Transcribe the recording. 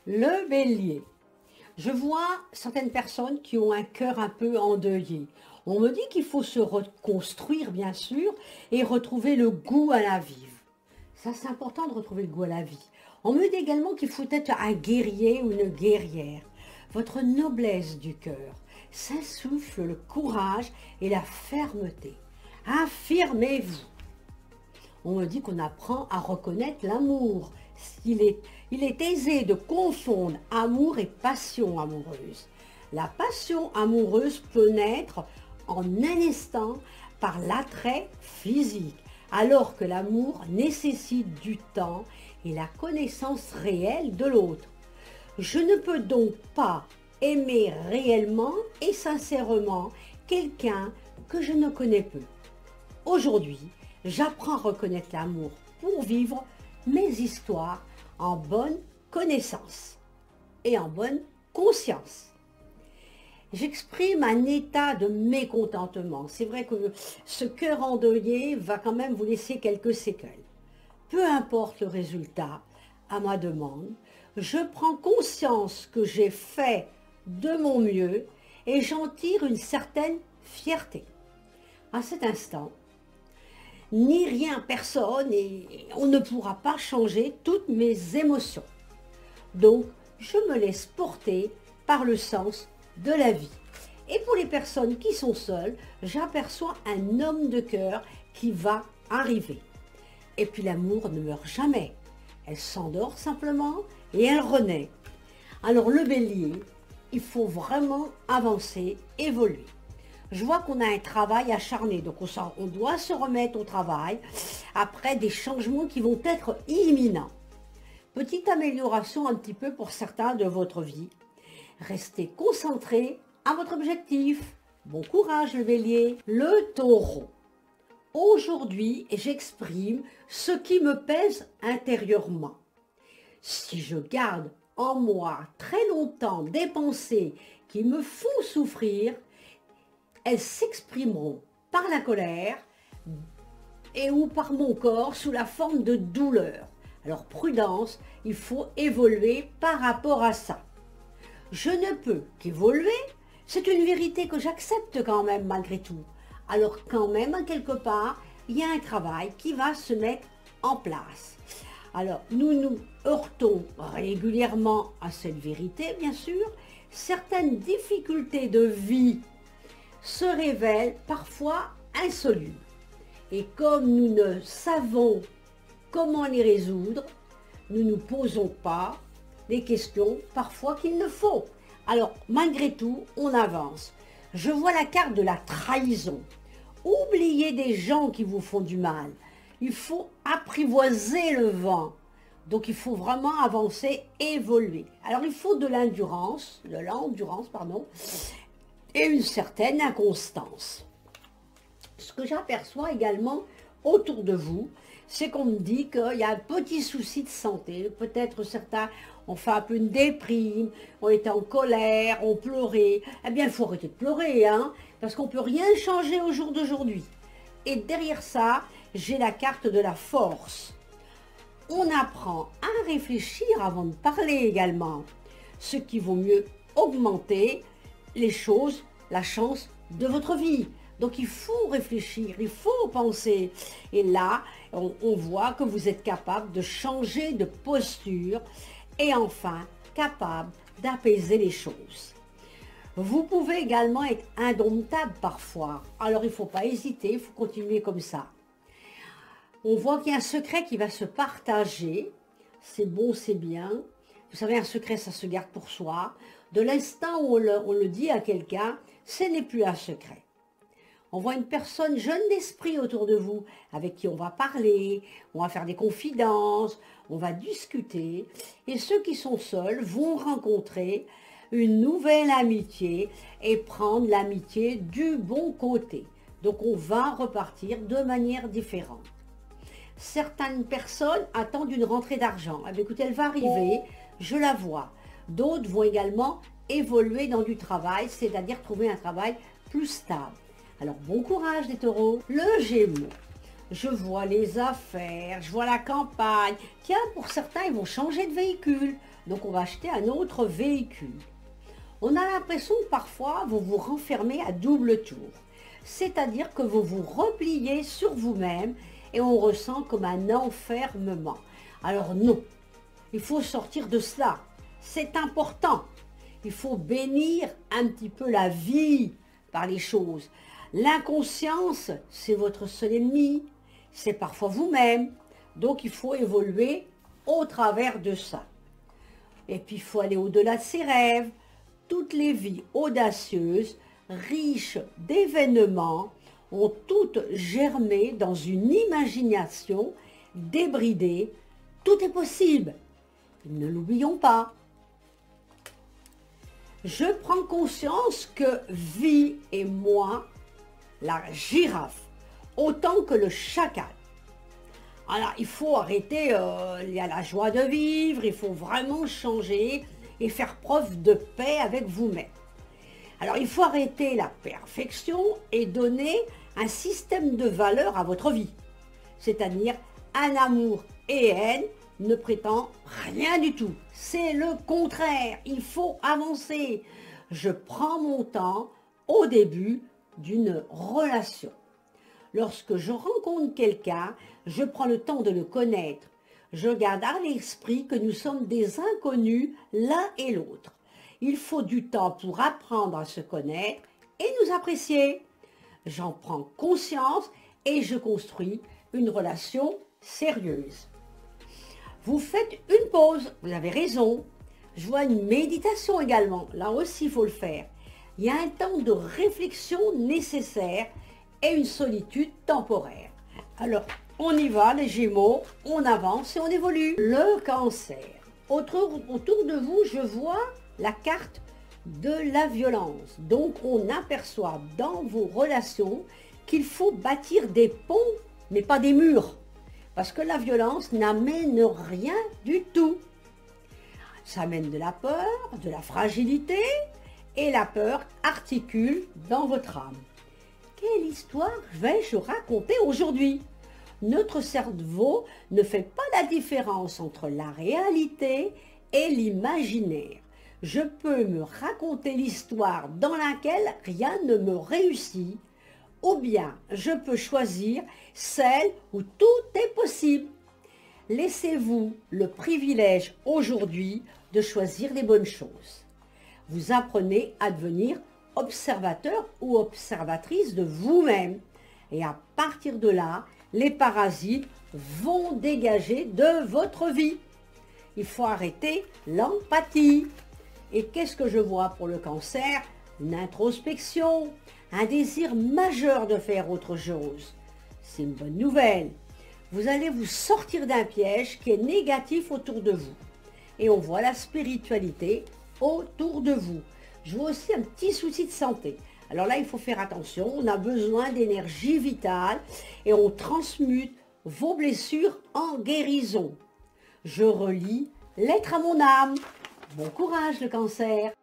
Le bélier. Je vois certaines personnes qui ont un cœur un peu endeuillé. On me dit qu'il faut se reconstruire, bien sûr, et retrouver le goût à la vie. Ça, c'est important de retrouver le goût à la vie. On me dit également qu'il faut être un guerrier ou une guerrière. Votre noblesse du cœur s'insuffle le courage et la fermeté. Affirmez-vous. On me dit qu'on apprend à reconnaître l'amour. Il est aisé de confondre amour et passion amoureuse. La passion amoureuse peut naître en un instant par l'attrait physique, alors que l'amour nécessite du temps et la connaissance réelle de l'autre. Je ne peux donc pas aimer réellement et sincèrement quelqu'un que je ne connais peu. Aujourd'hui, j'apprends à reconnaître l'amour pour vivre mes histoires en bonne connaissance et en bonne conscience. J'exprime un état de mécontentement. C'est vrai que ce cœur endeuillé va quand même vous laisser quelques séquelles. Peu importe le résultat, à ma demande, je prends conscience que j'ai fait de mon mieux et j'en tire une certaine fierté. À cet instant, ni rien, personne, et on ne pourra pas changer toutes mes émotions. Donc, je me laisse porter par le sens de la vie. Et pour les personnes qui sont seules, j'aperçois un homme de cœur qui va arriver. Et puis l'amour ne meurt jamais. Elle s'endort simplement et elle renaît. Alors le bélier, il faut vraiment avancer, évoluer. Je vois qu'on a un travail acharné, donc on doit se remettre au travail après des changements qui vont être imminents. Petite amélioration un petit peu pour certains de votre vie. Restez concentrés à votre objectif. Bon courage le bélier. Le taureau. Aujourd'hui, j'exprime ce qui me pèse intérieurement. Si je garde en moi très longtemps des pensées qui me font souffrir, elles s'exprimeront par la colère et ou par mon corps sous la forme de douleur. Alors prudence, il faut évoluer par rapport à ça. Je ne peux qu'évoluer, c'est une vérité que j'accepte quand même malgré tout. Alors quand même, quelque part, il y a un travail qui va se mettre en place. Alors nous nous heurtons régulièrement à cette vérité, bien sûr. Certaines difficultés de vie se révèlent parfois insolubles. Et comme nous ne savons comment les résoudre, nous ne nous posons pas les questions parfois qu'il ne faut. Alors malgré tout, on avance. Je vois la carte de la trahison. Oubliez des gens qui vous font du mal. Il faut apprivoiser le vent. Donc il faut vraiment avancer, évoluer. Alors il faut de l'endurance, et une certaine inconstance. Ce que j'aperçois également autour de vous, c'est qu'on me dit qu'il y a un petit souci de santé. Peut-être certains ont fait un peu une déprime, ont été en colère, ont pleuré. Eh bien, il faut arrêter de pleurer, hein, parce qu'on ne peut rien changer au jour d'aujourd'hui. Et derrière ça, j'ai la carte de la force. On apprend à réfléchir avant de parler également. Ce qui vaut mieux augmenter les choses, la chance de votre vie. Donc il faut réfléchir, il faut penser. Et là, on voit que vous êtes capable de changer de posture et enfin capable d'apaiser les choses. Vous pouvez également être indomptable parfois. Alors il ne faut pas hésiter, il faut continuer comme ça. On voit qu'il y a un secret qui va se partager. C'est bon, c'est bien. Vous savez, un secret, ça se garde pour soi. De l'instant où on le dit à quelqu'un, ce n'est plus un secret. On voit une personne jeune d'esprit autour de vous, avec qui on va parler, on va faire des confidences, on va discuter. Et ceux qui sont seuls vont rencontrer une nouvelle amitié et prendre l'amitié du bon côté. Donc on va repartir de manière différente. Certaines personnes attendent une rentrée d'argent. Eh bien, écoutez, elle va arriver, je la vois. D'autres vont également évoluer dans du travail, c'est-à-dire trouver un travail plus stable. Alors, bon courage les taureaux. Le Gémeaux, je vois les affaires, je vois la campagne. Tiens, pour certains, ils vont changer de véhicule. Donc on va acheter un autre véhicule. On a l'impression que parfois vous vous renfermez à double tour. C'est-à-dire que vous vous repliez sur vous-même et on ressent comme un enfermement. Alors non, il faut sortir de cela. C'est important. Il faut bénir un petit peu la vie par les choses. L'inconscience, c'est votre seul ennemi. C'est parfois vous-même. Donc il faut évoluer au travers de ça. Et puis il faut aller au-delà de ses rêves. Toutes les vies audacieuses, riches d'événements, ont toutes germé dans une imagination débridée. Tout est possible. Ne l'oublions pas. Je prends conscience que vie est moi, la girafe, autant que le chacal. Alors, il faut arrêter, il y a la joie de vivre, il faut vraiment changer et faire preuve de paix avec vous-même. Alors, il faut arrêter la perfection et donner un système de valeurs à votre vie. C'est-à-dire un amour et haine ne prétend rien du tout. C'est le contraire, il faut avancer. Je prends mon temps au début d'une relation. Lorsque je rencontre quelqu'un, je prends le temps de le connaître. Je garde à l'esprit que nous sommes des inconnus l'un et l'autre. Il faut du temps pour apprendre à se connaître et nous apprécier. J'en prends conscience et je construis une relation sérieuse. Vous faites une pause, vous avez raison. Je vois une méditation également, là aussi il faut le faire. Il y a un temps de réflexion nécessaire et une solitude temporaire. Alors, on y va les Gémeaux, on avance et on évolue. Le Cancer. Autour de vous, je vois la carte de la violence. Donc, on aperçoit dans vos relations qu'il faut bâtir des ponts, mais pas des murs. Parce que la violence n'amène rien du tout. Ça amène de la peur, de la fragilité, et la peur articule dans votre âme. Quelle histoire vais-je raconter aujourd'hui? Notre cerveau ne fait pas la différence entre la réalité et l'imaginaire. Je peux me raconter l'histoire dans laquelle rien ne me réussit, ou bien je peux choisir celle où tout est possible. Laissez-vous le privilège aujourd'hui de choisir les bonnes choses. Vous apprenez à devenir observateur ou observatrice de vous-même. Et à partir de là, les parasites vont dégager de votre vie. Il faut arrêter l'empathie. Et qu'est-ce que je vois pour le Cancer? Une introspection, un désir majeur de faire autre chose. C'est une bonne nouvelle. Vous allez vous sortir d'un piège qui est négatif autour de vous. Et on voit la spiritualité autour de vous. Je vois aussi un petit souci de santé. Alors là, il faut faire attention. On a besoin d'énergie vitale et on transmute vos blessures en guérison. Je relis Lettre à mon âme. Bon courage le Cancer.